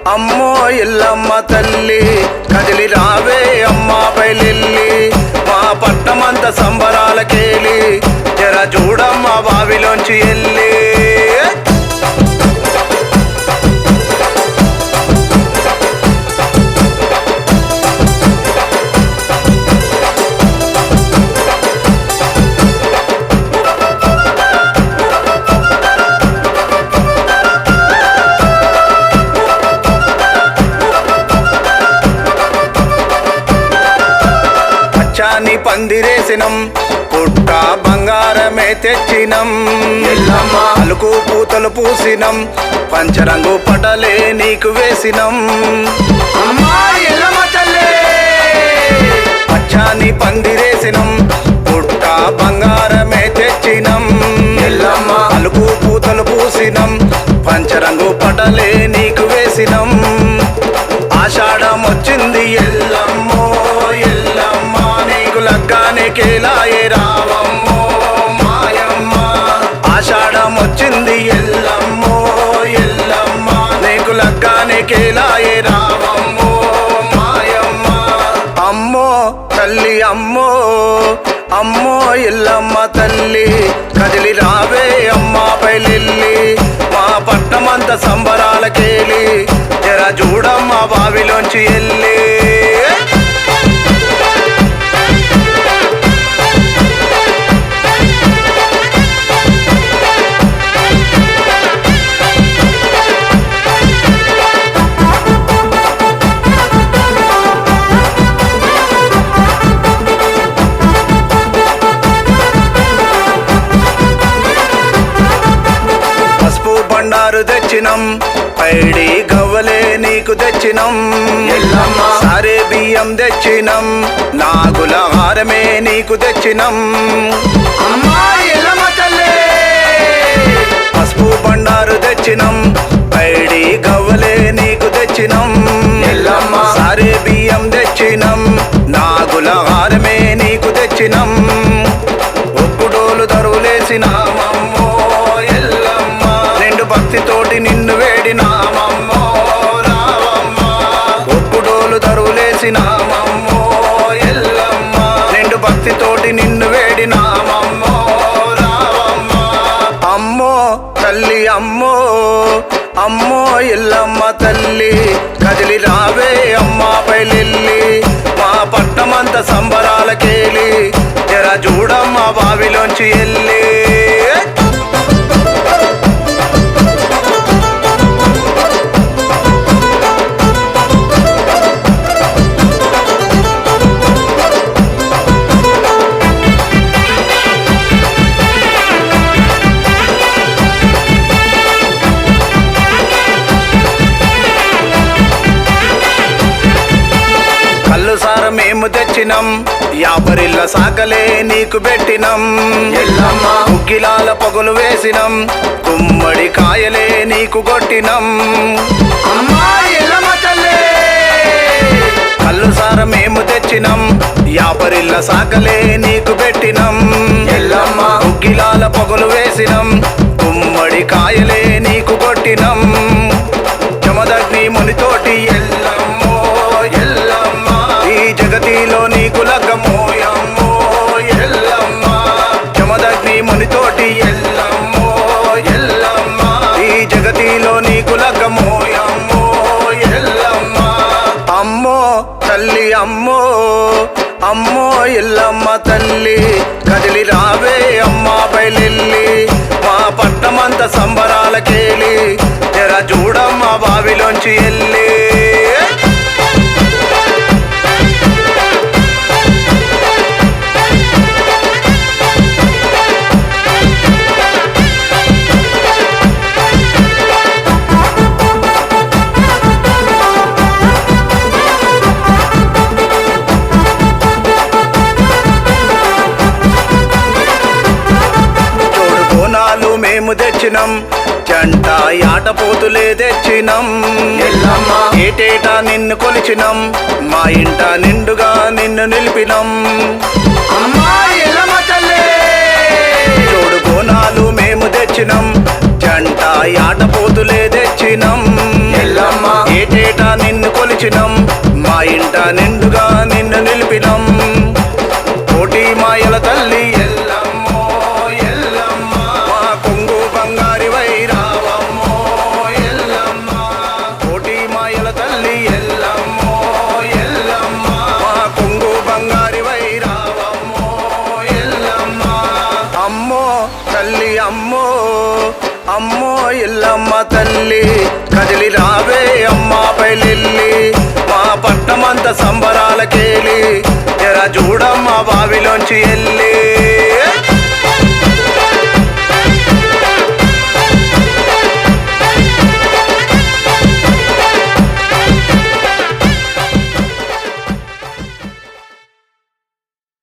అమ్మో ఎల్లమ్మ తల్లి కదిలి రావే అమ్మా బయలెల్లి మా పట్టమంత సంబరాలకేలి జర చూడమ్మ బావిలోంచి ఎల్లి చాని పందిరేసినం పుట్ట బంగారమే తెచ్చినం ఎల్లమ్మ అలుకు పూతలు పూసినం పంచరంగు పటలే నీకు వేసినం అమ్మా ఎల్లమ్మ తల్లి పచ్చాని పందిరేసినం పుట్ట బంగారమే తెచ్చినం ఎల్లమ్మ అలుకు పూతలు పూసినం పంచరంగు పటలే నీకు వేసినం ఆషాఢం వచ్చింది ఎల్లమ్మో ఎల్లమ్మ లగ్గానికేలాయే రావమ్మో మాయమ్మ ఆషాఢం వచ్చింది ఎల్లమ్మో ఎల్లమ్మ నీకు లగ్గానికేలాయే రావమ్మో మాయమ్మ అమ్మో తల్లి అమ్మో అమ్మో ఎల్లమ్మ తల్లి కదిలి రావే అమ్మా బయలెల్లి మా పట్టమంత సంబరాలకేలి జర చూడమ్మ బావిలోంచి ఎల్లి బండారు తెచ్చినం పైడి గవ్వలే నీకు తెచ్చినం ఎల్లమ్మ సారే బియ్యం తెచ్చినం నాగుల హారమే నీకు తెచ్చినం అమ్మా ఎల్లమ్మ తల్లి పసుపు బండారు తెచ్చినం పైడి గవ్వలే నీకు తెచ్చినం ఎల్లమ్మ సారే బియ్యం తెచ్చినం నాగుల హారమే నీకు తెచ్చినం ఒక్కుడోలు దరువులేసినామమ్మో భక్తితోటి నిన్ను వేడినామమ్మో రావమ్మ ఒక్కుడోలు దరువులేసినామమ్మో ఎల్లమ్మ నిండు భక్తితోటి నిన్ను వేడినామమ్మో రావమ్మ అమ్మో తల్లి అమ్మో అమ్మో ఎల్లమ్మ తల్లి కదిలి రావే అమ్మా బయలెల్లి మా పట్టమంత సంబరాలకేలి జర చూడమ్మ బావిలోంచి ఎల్లి మేము తెచ్చినం యాపరిల్ల సాకలే నీకు పెట్టినం ఎల్లమ్మ ఉగ్గిలాల పొగలు వేసినం గుమ్మడి కాయలే నీకు కొట్టినం అమ్మా ఎల్లమ్మ తల్లి కళ్ళు సార మేము తెచ్చినం యాపరిల్ల సాకలే నీకు పెట్టినం ఎల్లమ్మ ఉగ్గిలాల పొగలు వేసినం గుమ్మడి కాయలే నీకు కొట్టినం జమదగ్ని మునితోటి ఎల్లమ్మో ఎల్లమ్మ జగతిలో నీకు లగ్గమోయమ్మో ఎల్లమ్మ జమదగ్ని మునితోటి ఎల్లమ్మో ఎల్లమ్మ ఈ జగతిలో నీకు లగ్గమోయమ్మో ఎల్లమ్మ అమ్మో తల్లి అమ్మో అమ్మో ఎల్లమ్మ తల్లి కదిలి రావే అమ్మా బయలెల్లి మా పట్టమంత సంబరాలకేలి జర చూడమ్మ బావిలోంచి ఎల్లి మేము తెచ్చినం జంట ఆటపోతులే తెచ్చినం ఎల్లమ్మ ఏటేటా నిన్ను కొలిచినం మా ఇంట నిండుగా నిన్ను నిలిపినం అమ్మా ఎల్లమ్మ తల్లి జోడు బోనాలు మేము తెచ్చినం జంట ఆటపోతులే తెచ్చినం ఎల్లమ్మ ఏటే నిండుగా నిన్ను నిలిపినం. కోటి మాయల తల్లి ఎల్లమ్మో ఎల్లమ్మ, మా కొంగు బంగారి వైరావమ్మో ఎల్లమ్మ. కోటి మాయల తల్లి ఎల్లమ్మో ఎల్లమ్మ, మా కొంగు బంగారి వైరావమ్మో ఎల్లమ్మ. అమ్మో తల్లి అమ్మో, అమ్మో ఎల్లమ్మ తల్లి.